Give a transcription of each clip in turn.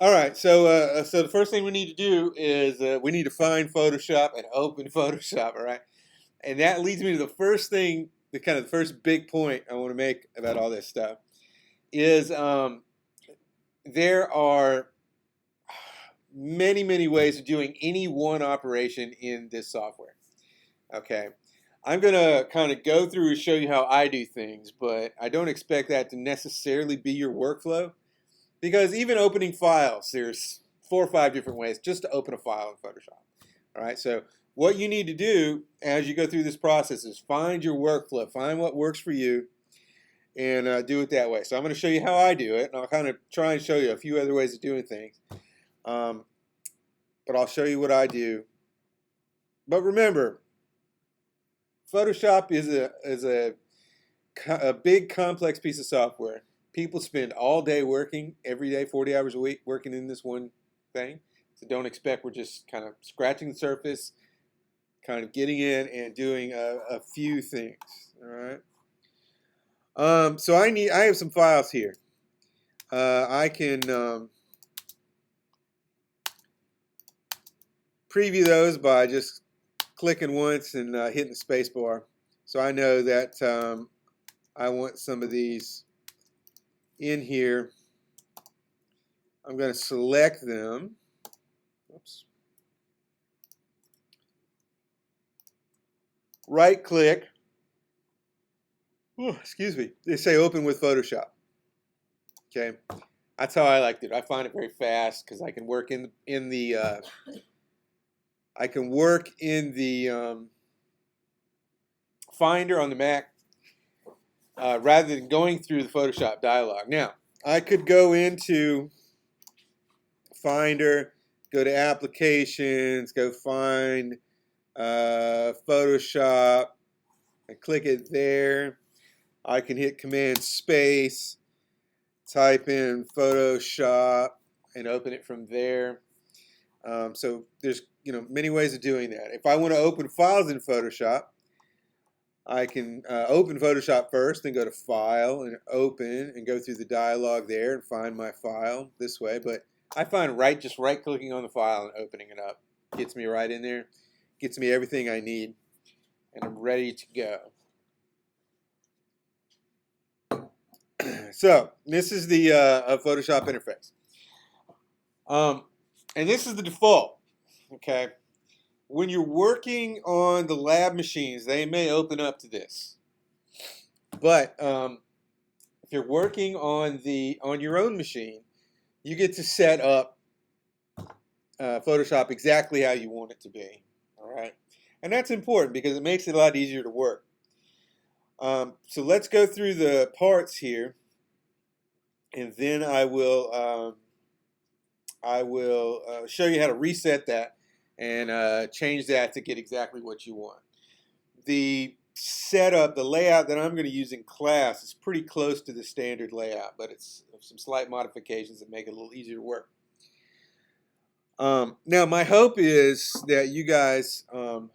All right, so the first thing we need to do is we need to find Photoshop and open Photoshop. All right, and that leads me to the first thing, the kind of the first big point I want to make about all this stuff is there are many ways of doing any one operation in this software. Okay, I'm gonna kind of go through and show you how I do things, but I don't expect that to necessarily be your workflow. Because even opening files, there's 4 or 5 different ways just to open a file in Photoshop. All right, so what you need to do as you go through this process is find your workflow, find what works for you, and do it that way. So I'm going to show you how I do it, and I'll kind of try and show you a few other ways of doing things. Um, but I'll show you what I do. But remember, Photoshop is a big complex piece of software. People spend all day working, every day, 40 hours a week, working in this one thing. So don't expect we're just kind of scratching the surface, kind of getting in and doing a few things. All right. So I have some files here. I can preview those by just clicking once and hitting the space bar. So I know that I want some of these in here. I'm going to select them. Oops. Right click. Oh, excuse me. They say open with Photoshop. Okay, that's how I like it. I find it very fast because I can work in the Finder on the Mac rather than going through the Photoshop dialog. Now I could go into Finder, go to Applications, go find Photoshop, and click it there. I can hit Command Space, type in Photoshop, and open it from there. So there's many ways of doing that. If I want to open files in Photoshop, I can open Photoshop first, then go to File and Open, and go through the dialog there and find my file this way. But I find just right clicking on the file and opening it up gets me right in there, gets me everything I need, and I'm ready to go. So this is the Photoshop interface, and this is the default. Okay, when you're working on the lab machines, they may open up to this, but if you're working on your own machine, you get to set up Photoshop exactly how you want it to be. All right, and that's important because it makes it a lot easier to work. So let's go through the parts here, and then I will show you how to reset that and change that to get exactly what you want. The setup, the layout that I'm going to use in class is pretty close to the standard layout, but it's some slight modifications that make it a little easier to work. Now, my hope is that you guys go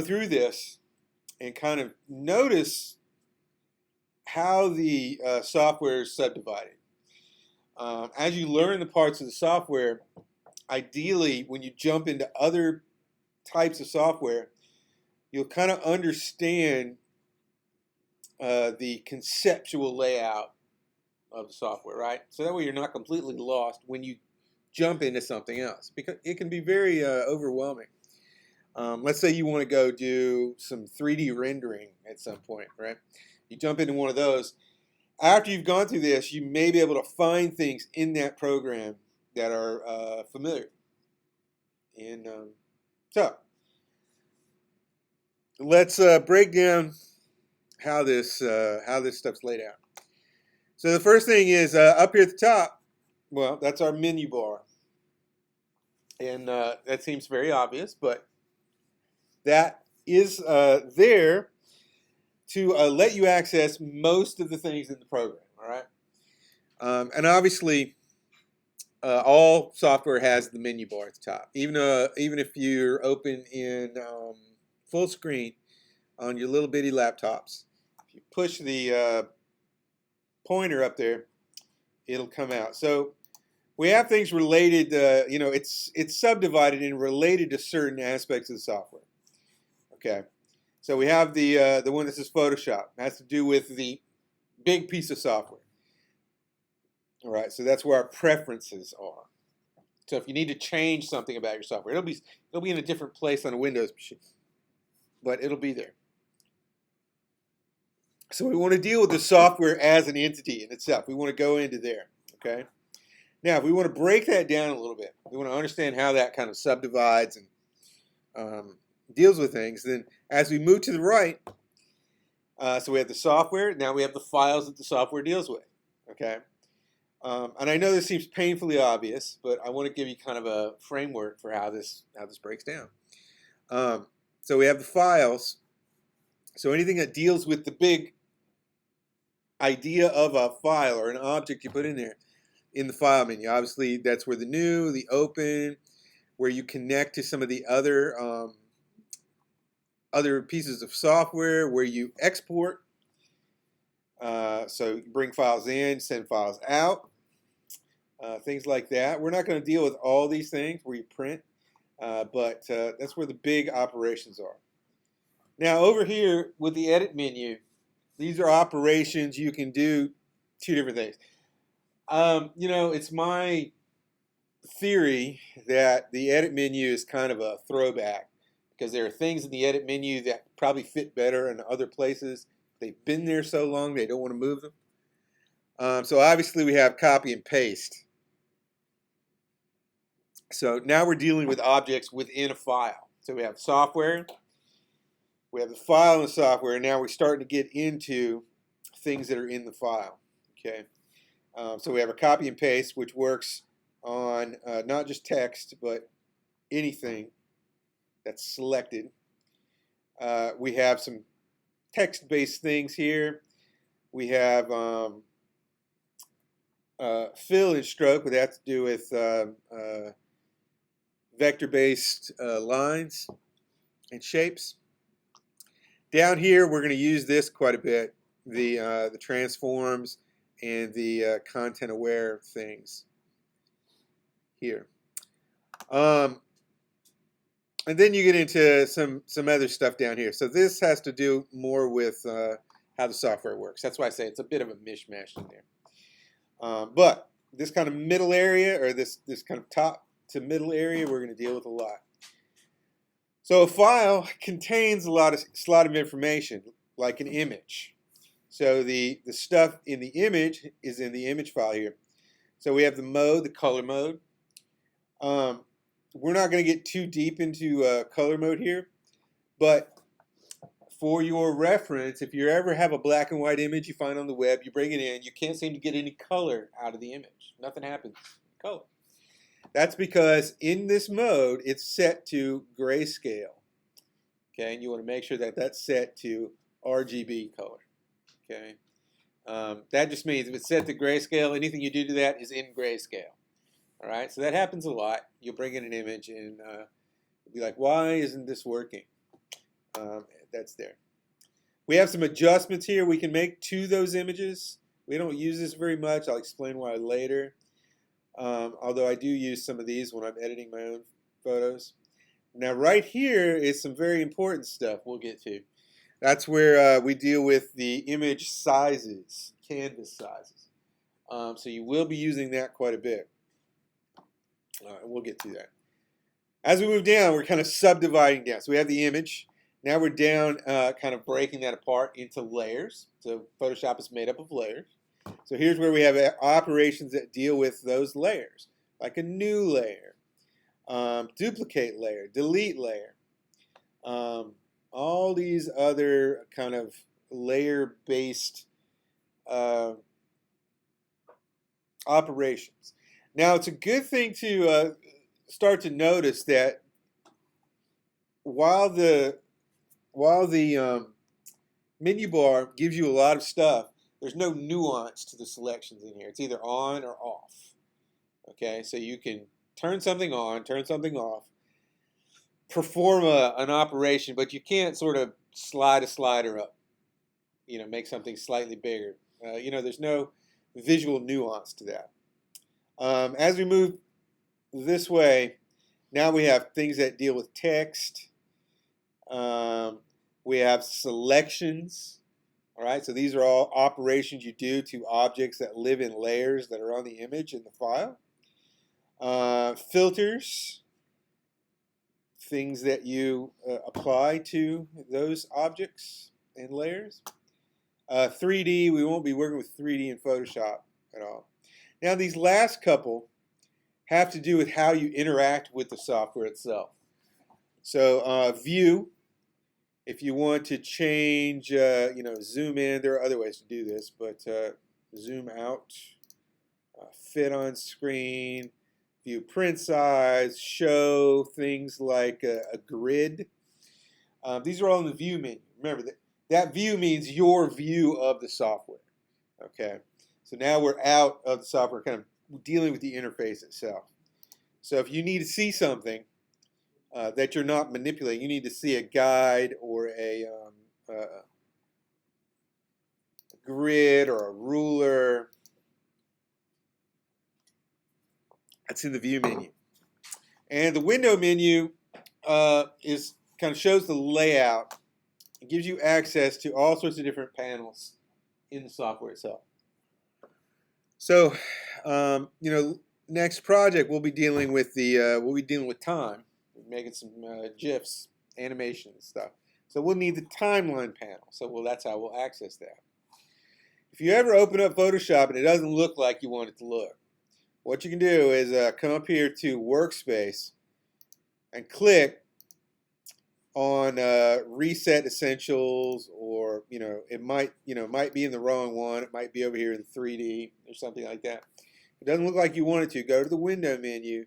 through this and kind of notice how the software is subdivided. As you learn the parts of the software, ideally, when you jump into other types of software, you'll kind of understand the conceptual layout of the software, right? So that way you're not completely lost when you jump into something else, because it can be very overwhelming. Let's say you want to go do some 3D rendering at some point, right? You jump into one of those. After you've gone through this, you may be able to find things in that program that are familiar. And so let's break down how this stuff's laid out. So the first thing is up here at the top. Well, that's our menu bar, and that seems very obvious, but that is there to let you access most of the things in the program. All right, and obviously, all software has the menu bar at the top. Even if you're open in full screen on your little bitty laptops, if you push the pointer up there, it'll come out. So we have things related, you know, it's subdivided and related to certain aspects of the software. Okay, so we have the one that says Photoshop. It has to do with the big piece of software. All right, so that's where our preferences are. So if you need to change something about your software, it'll be in a different place on a Windows machine, but it'll be there. So we want to deal with the software as an entity in itself. We want to go into there. Okay. Now, if we want to break that down a little bit, we want to understand how that kind of subdivides and deals with things. Then, as we move to the right, so we have the software. Now we have the files that the software deals with. Okay. And I know this seems painfully obvious, but I want to give you kind of a framework for how this breaks down. So we have the files. So anything that deals with the big idea of a file or an object you put in there in the file menu. Obviously, that's where the new, the open, where you connect to some of the other pieces of software, where you export. So you bring files in, send files out. Things like that. We're not going to deal with all these things where you print, but that's where the big operations are. Now over here with the edit menu, these are operations you can do two different things. You know, it's my theory that the edit menu is kind of a throwback because there are things in the edit menu that probably fit better in other places. They've been there so long they don't want to move them. So obviously we have copy and paste. So now we're dealing with objects within a file. So we have software, we have the file and the software, and now we're starting to get into things that are in the file. Okay, so we have a copy and paste, which works on not just text, but anything that's selected. We have some text-based things here. We have fill and stroke, but that has to do with vector-based lines and shapes. Down here, we're going to use this quite a bit, the transforms and the content-aware things here. And then you get into some other stuff down here. So this has to do more with how the software works. That's why I say it's a bit of a mishmash in there. But this kind of middle area, or this kind of top to middle area, we're going to deal with a lot. So a file contains a lot of information, like an image. So the stuff in the image is in the image file here. So we have the mode, the color mode. We're not going to get too deep into color mode here, but for your reference, if you ever have a black and white image you find on the web, you bring it in, you can't seem to get any color out of the image. Nothing happens in color. That's because in this mode, it's set to grayscale. Okay, and you want to make sure that that's set to RGB color. Okay, that just means if it's set to grayscale, anything you do to that is in grayscale. All right, so that happens a lot. You'll bring in an image and you'll be like, why isn't this working? That's there. We have some adjustments here we can make to those images. We don't use this very much. I'll explain why later. Although I do use some of these when I'm editing my own photos. Now right here is some very important stuff we'll get to. That's where we deal with the image sizes, canvas sizes. So you will be using that quite a bit. We'll get to that. As we move down, we're kind of subdividing down. So we have the image. Now we're down, kind of breaking that apart into layers. So Photoshop is made up of layers. So here's where we have operations that deal with those layers, like a new layer, duplicate layer, delete layer, all these other kind of layer-based operations. Now it's a good thing to start to notice that while the menu bar gives you a lot of stuff, there's no nuance to the selections in here. It's either on or off. Okay, so you can turn something on, turn something off, perform an operation, but you can't sort of slide a slider up. You know, make something slightly bigger. You know, there's no visual nuance to that. As we move this way, now we have things that deal with text. We have selections. All right, so these are all operations you do to objects that live in layers that are on the image in the file. Filters, things that you apply to those objects and layers. 3D, we won't be working with 3D in Photoshop at all. Now these last couple have to do with how you interact with the software itself. So view, if you want to change, zoom in, there are other ways to do this, but zoom out, fit on screen, view print size, show things like a grid. These are all in the view menu. Remember, that view means your view of the software. Okay, so now we're out of the software, kind of dealing with the interface itself. So if you need to see something that you're not manipulating, you need to see a guide or a grid or a ruler. That's in the view menu. And the window menu is kind of shows the layout. It gives you access to all sorts of different panels in the software itself. So, next project we'll be dealing with time. We're making some GIFs, animation and stuff. So we'll need the timeline panel. So that's how we'll access that. If you ever open up Photoshop and it doesn't look like you want it to look, what you can do is come up here to Workspace and click on Reset Essentials, or it might be in the wrong one. It might be over here in 3D or something like that. If it doesn't look like you want it to, go to the window menu,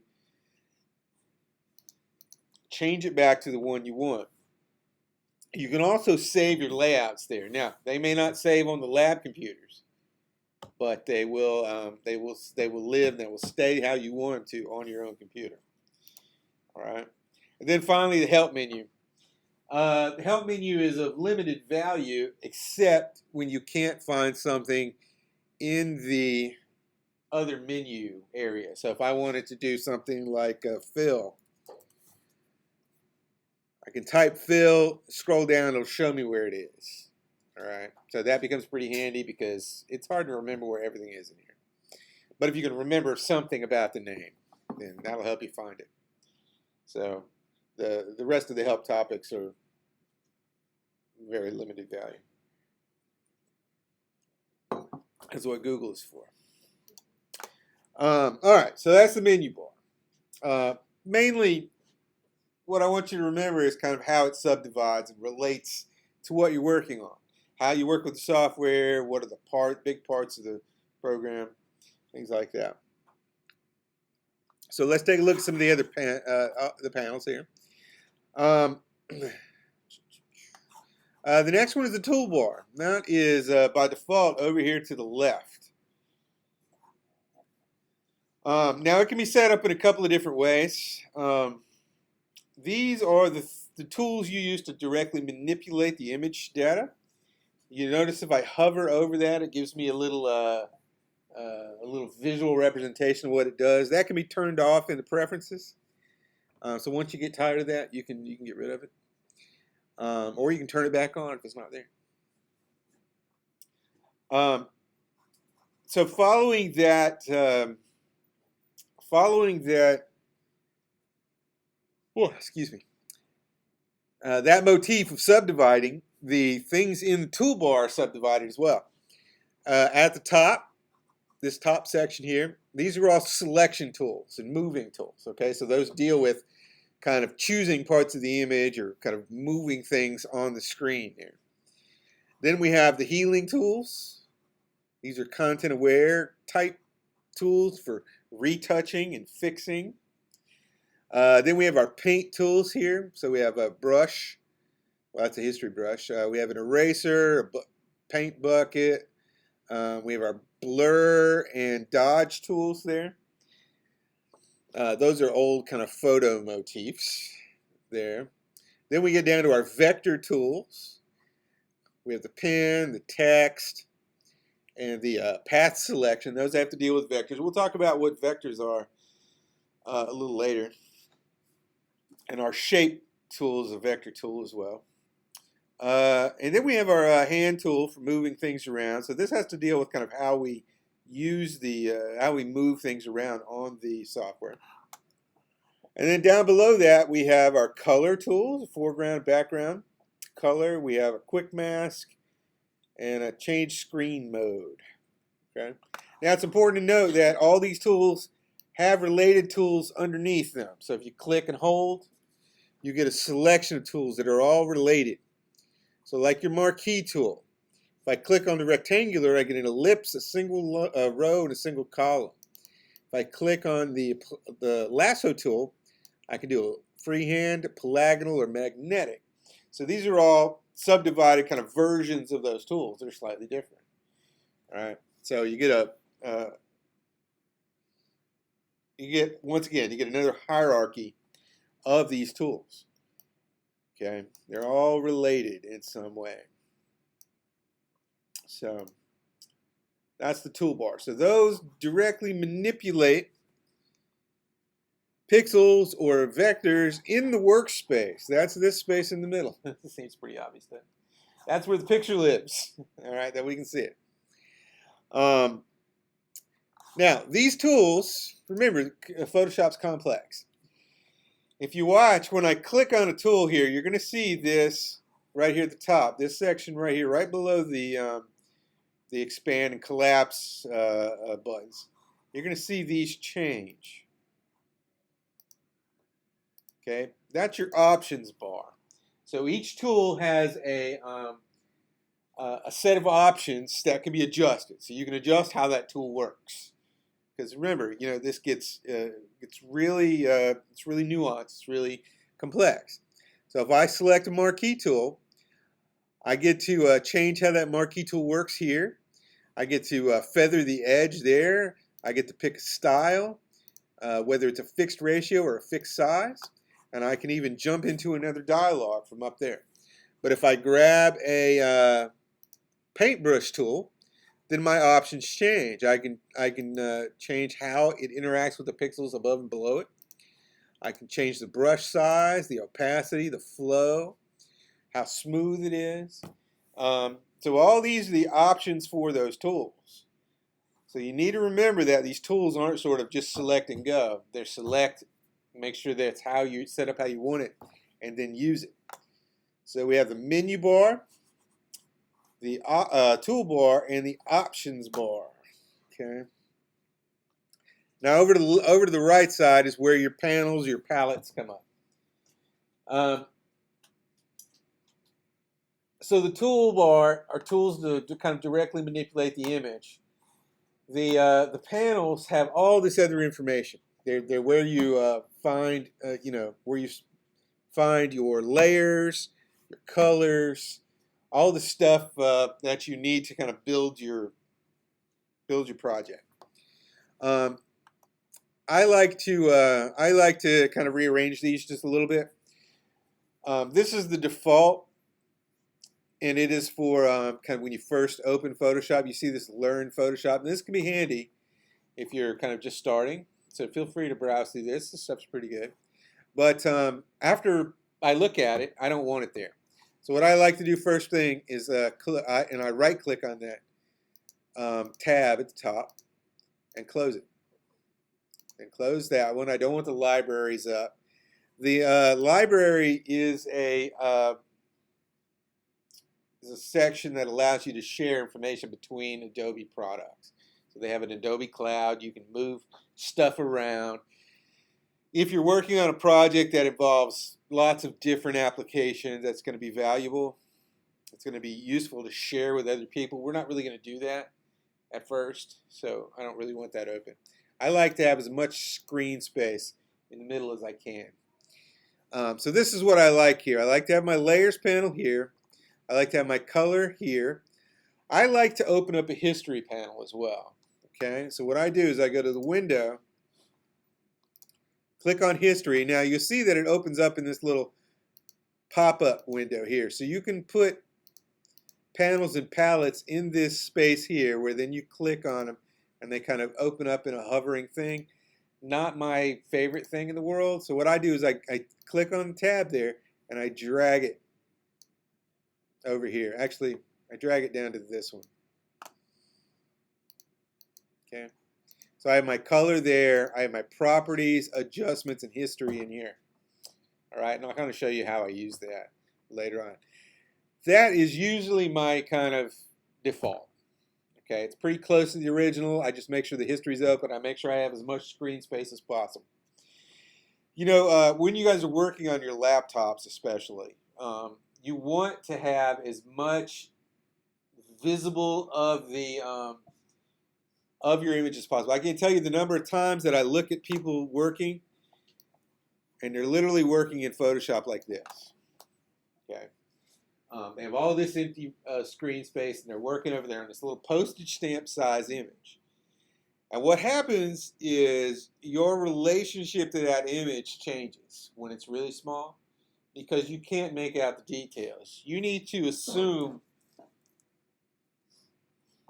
change it back to the one you want. You can also save your layouts there. Now, they may not save on the lab computers, but they will live and they will stay how you want them to on your own computer. All right. And then finally, the help menu. The help menu is of limited value, except when you can't find something in the other menu area. So if I wanted to do something like fill, I can type fill, scroll down, it'll show me where it is. All right, so that becomes pretty handy because it's hard to remember where everything is in here. But if you can remember something about the name, then that'll help you find it. So the rest of the help topics are very limited value. That's what Google is for. All right, so that's the menu bar. Mainly, what I want you to remember is kind of how it subdivides and relates to what you're working on. How you work with the software, what are the big parts of the program, things like that. So let's take a look at some of the other the panels here. The next one is the toolbar. That is by default over here to the left. Now it can be set up in a couple of different ways. These are the tools you use to directly manipulate the image data. You notice if I hover over that, it gives me a little visual representation of what it does. That can be turned off in the preferences. So once you get tired of that, you can get rid of it, or you can turn it back on if it's not there. So following that, that motif of subdividing, the things in the toolbar are subdivided as well. At the top, this top section here, these are all selection tools and moving tools. Okay, so those deal with kind of choosing parts of the image or kind of moving things on the screen here. Then we have the healing tools. These are content aware type tools for retouching and fixing. Then we have our paint tools here. So we have a brush. Well, that's a history brush. We have an eraser, a paint bucket. We have our blur and dodge tools there. Those are old kind of photo motifs there. Then we get down to our vector tools. We have the pen, the text, and the path selection. Those have to deal with vectors. We'll talk about what vectors are a little later. And our shape tool is a vector tool as well. And then we have our hand tool for moving things around. So this has to deal with kind of how we use how we move things around on the software. And then down below that we have our color tools, foreground, background, color. We have a quick mask and a change screen mode. Okay. Now it's important to note that all these tools have related tools underneath them. So if you click and hold, you get a selection of tools that are all related. So like your marquee tool, if I click on the rectangular, I get an ellipse, a single row, and a single column. If I click on the lasso tool, I can do a freehand, polygonal, or magnetic. So these are all subdivided kind of versions of those tools. They're slightly different. All right. So you get once again, you get another hierarchy of these tools. Okay, they're all related in some way. So that's the toolbar. So those directly manipulate pixels or vectors in the workspace. That's this space in the middle. Seems pretty obvious then. That's where the picture lives. All right, that we can see it. Now, these tools, remember, Photoshop's complex. If you watch, when I click on a tool here, you're going to see this right here at the top, this section right here, right below the expand and collapse buttons. You're going to see these change. Okay, that's your options bar. So each tool has a set of options that can be adjusted. So you can adjust how that tool works. Because remember, you know, this it's really nuanced. It's really complex. So if I select a marquee tool, I get to change how that marquee tool works here. I get to feather the edge there. I get to pick a style, whether it's a fixed ratio or a fixed size. And I can even jump into another dialog from up there. But if I grab a paintbrush tool, then my options change. I can change how it interacts with the pixels above and below it. I can change the brush size, the opacity, the flow, how smooth it is. So all these are the options for those tools. So you need to remember that these tools aren't sort of just select and go. They're select, make sure that's how you set up how you want it, and then use it. So we have the menu bar, the toolbar, and the options bar. Okay. Now over to the right side is where your panels, your palettes come up. So the toolbar are tools to kind of directly manipulate the image. The panels have all this other information. They're where you find where you find your layers, your colors, all the stuff that you need to kind of build your project. I like to kind of rearrange these just a little bit. This is the default, and it is for kind of when you first open Photoshop. You see this Learn Photoshop, and this can be handy if you're kind of just starting. So feel free to browse through this. This stuff's pretty good. But after I look at it, I don't want it there. So what I like to do first thing is I right click on that tab at the top and close it. And close that one. I don't want the libraries up. The library is a section that allows you to share information between Adobe products. So they have an Adobe Cloud. You can move stuff around. If you're working on a project that involves lots of different applications, that's going to be valuable. It's going to be useful to share with other people. We're not really going to do that at first, so I don't really want that open. I like to have as much screen space in the middle as I can. So this is what I like here. I like to have my layers panel here. I like to have my color here. I like to open up a history panel as well. Okay, so what I do is I go to the window, click on history. Now you'll see that it opens up in this little pop-up window here. So you can put panels and palettes in this space here, where then you click on them and they kind of open up in a hovering thing. Not my favorite thing in the world. So what I do is I click on the tab there and I drag it over here. Actually, I drag it down to this one. Okay. So I have my color there. I have my properties, adjustments, and history in here. All right, and I'll kind of show you how I use that later on. That is usually my kind of default. Okay, it's pretty close to the original. I just make sure the history's open. I make sure I have as much screen space as possible. You know, when you guys are working on your laptops especially, you want to have as much visible of the of your image as possible. I can tell you the number of times that I look at people working and they're literally working in Photoshop like this. Okay. They have all this empty screen space and they're working over there on this little postage stamp size image. And what happens is your relationship to that image changes when it's really small because you can't make out the details. You need to assume,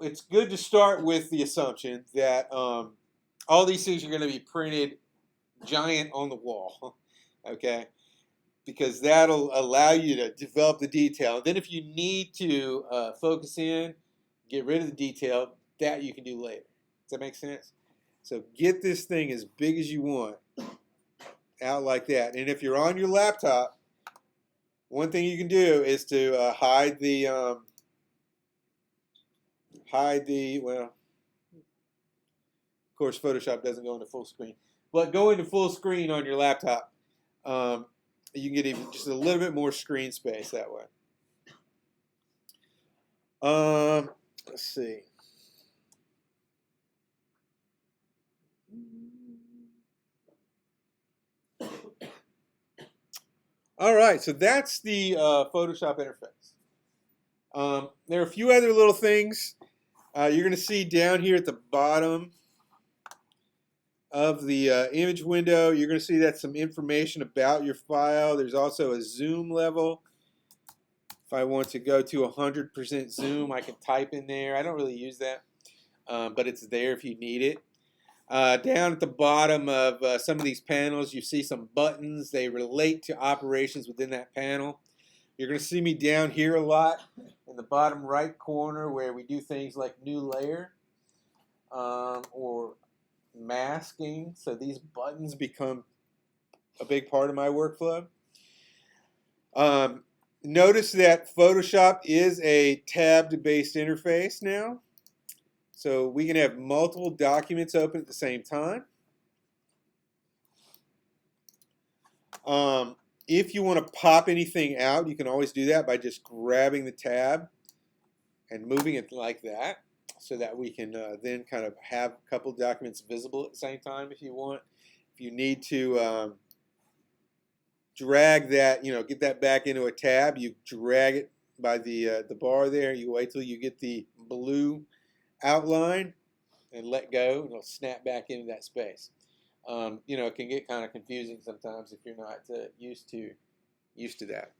it's good to start with the assumption that all these things are going to be printed giant on the wall, okay? Because that'll allow you to develop the detail. Then if you need to focus in, get rid of the detail, that you can do later. Does that make sense? So get this thing as big as you want out like that. And if you're on your laptop, one thing you can do is to hide the, well, of course Photoshop doesn't go into full screen, but go into full screen on your laptop. You can get even just a little bit more screen space that way. Let's see. All right, so that's the Photoshop interface. There are a few other little things you're going to see down here at the bottom of the image window. You're going to see that some information about your file. There's also a zoom level. If I want to go to 100% zoom, I can type in there. I don't really use that, but it's there if you need it. Down at the bottom of some of these panels, you see some buttons. They relate to operations within that panel. You're going to see me down here a lot in the bottom right corner where we do things like new layer or masking. So these buttons become a big part of my workflow. Notice that Photoshop is a tabbed-based interface now. So we can have multiple documents open at the same time. If you want to pop anything out, you can always do that by just grabbing the tab and moving it like that so that we can then kind of have a couple documents visible at the same time if you want. If you need to drag that, get that back into a tab, you drag it by the bar there. You wait till you get the blue outline and let go, and it'll snap back into that space. It can get kind of confusing sometimes if you're not used to that.